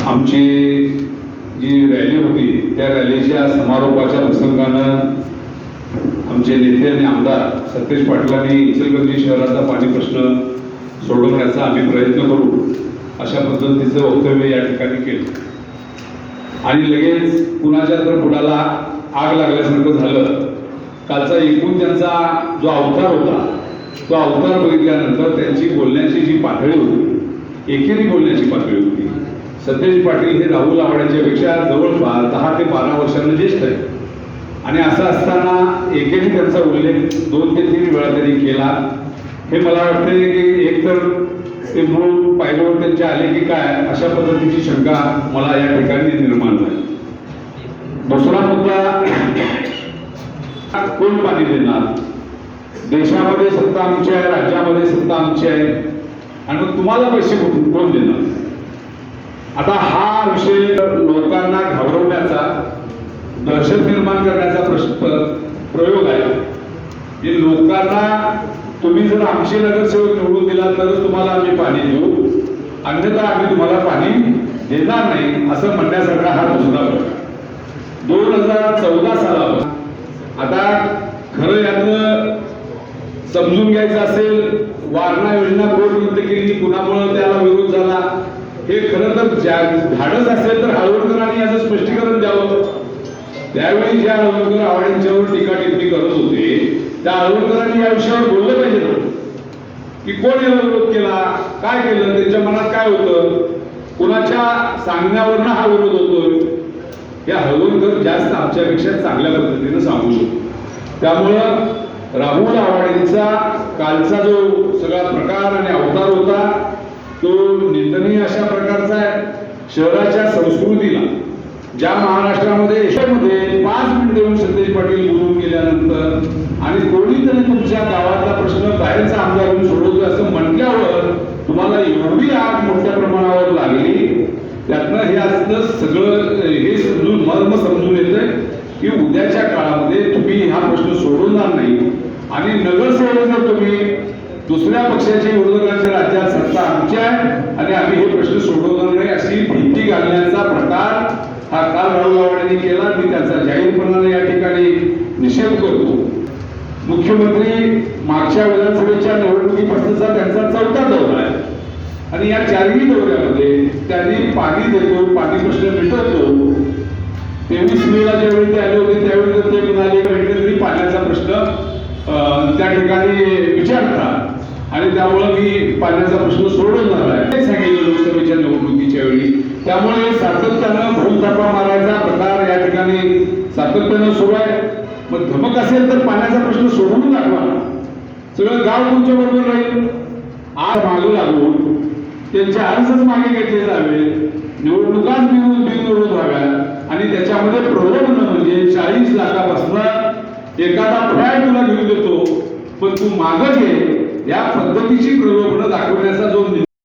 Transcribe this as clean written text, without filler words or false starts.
आमची जी रॅली होती त्या रॅलीच्या समारोपाच्या प्रसंगानं आमचे नेते आणि आमदार सतेज पाटलांनी इचलकरंजी शहराचा पाणी प्रश्न सोडवण्याचा आम्ही प्रयत्न करू अशा पद्धतीचं वक्तव्य या ठिकाणी केलं आणि लगेच कुणाच्या तर बुडाला आग लागल्यासारखं झालं. कालचा एकूण त्यांचा जो अवतार होता तो अवतार बघितल्यानंतर त्यांची बोलण्याची जी पातळी होती, एकेरी बोलण्याची पातळी होती. सतेज पाटील हे राहुल आवाड्यांच्या पेक्षा जवळपास 10 ते 12 वर्षांना ज्येष्ठ आहे आणि असं असताना एकेरी त्यांचा उल्लेख 2 ते 3 वेळा त्यांनी केला. हे मला वाटते की एकतर ते मूळ पायऱ्यावर त्यांचे आले की काय अशा पद्धतीची शंका मला या ठिकाणी निर्माण झाली. दुसरा मुद्दा, कोण पाणी देणार? देशामध्ये सत्ता आमची आहे, राज्यामध्ये सत्ता आमची आहे आणि मग तुम्हाला पैसे कोण देणार? आता हा विषय लोकांना घाबरवण्याचा, दहशत निर्माण करण्याचा प्रयोग आहे की लोकांना तुम्ही जर आमचे नगरसेवक निवडून दिला तरच तुम्हाला आम्ही पाणी देऊ, अन्यथा आम्ही तुम्हाला पाणी देणार नाही असं म्हणण्यासारखा हा दुसरा प्रकार. 2014 सालापासून आता खरं यातलं समजून घ्यायचं असेल, वारणा योजना कोण रद्द केली, कुणामुळे त्याला विरोध झाला, हे खरं तर धाडस असेल तर हळवणकरांनी याचं स्पष्टीकरण द्यावं. त्यावेळी ज्या हळवणकर आवाड्यांच्यावर टीका टिप्पणी करत होते त्या हळवणकरांनी या विषयावर बोललं पाहिजे की कोण याला विरोध केला, काय केलं, त्यांच्या मनात काय होतं, कुणाच्या सांगण्यावरनं हा विरोध होतोय. या हळवणकर जास्त आमच्यापेक्षा चांगल्या पद्धतीने सांगू शकतो. त्यामुळं राहुल आवाडेंचा कालचा जो सगळा प्रकार आणि अवतार होता तो निंदनीय अशा प्रकारचा आहे. शहराच्या संस्कृतीला ज्या महाराष्ट्रामध्ये 5 मिनिटं येऊन सतेज पाटील बोलून गेल्यानंतर आणि कोणीतरी तुमच्या गावातला प्रश्न बाहेरचा आमदार येऊन सोडवतो असं म्हटल्यावर तुम्हाला एवढी आग मोठ्या प्रमाणावर लागली. त्यातनं हे असं सगळं हे समजून मर्म समजून येतंय की उद्याच्या काळामध्ये तुम्ही हा प्रश्न सोडवणार नाही आणि नगरसेवक जर तुम्ही दुसऱ्या पक्षाच्या विरोधकांच्या राज्यात सत्ता आमची आहे आणि आम्ही हे प्रश्न सोडवणार नाही अशी भीती घालण्याचा प्रकार हा काल राहुल आवाड्यांनी केला. मी त्याचा जाहीरपणाने या ठिकाणी निषेध करतो. मुख्यमंत्री मागच्या विधानसभेच्या निवडणुकीपासूनचा त्यांचा 4था दौरा आहे आणि या 4ही दौऱ्यामध्ये त्यांनी पाणी देतो, पाणी प्रश्न मिटवतो. 23 मेला ज्यावेळी ते आले होते त्यावेळी ते म्हणाले तरी पाण्याचा प्रश्न त्या ठिकाणी विचारतात आणि त्यामुळे मी पाण्याचा प्रश्न सोडवणार आहे सांगितलं लोकसभेच्या निवडणुकीच्या वेळी. त्यामुळे सातत्यानं भूलथापा मारायचा प्रकार या ठिकाणी सातत्यानं सुरू आहे. मग धमक असेल तर पाण्याचा प्रश्न सोडवून दाखवा, सगळं गाव तुमच्या बरोबर राहील. आज मागे लागून त्यांचे अर्जच मागे घेतले जावे, निवडणुकाच बिनविरोध व्हाव्या आणि त्याच्यामध्ये प्रलोभन म्हणजे 40 लाखापासून एखादा फ्लॅट तुला घेऊन देतो पण तू मागं घे या पद्धतीची प्रलोभनं दाखवण्याचा जो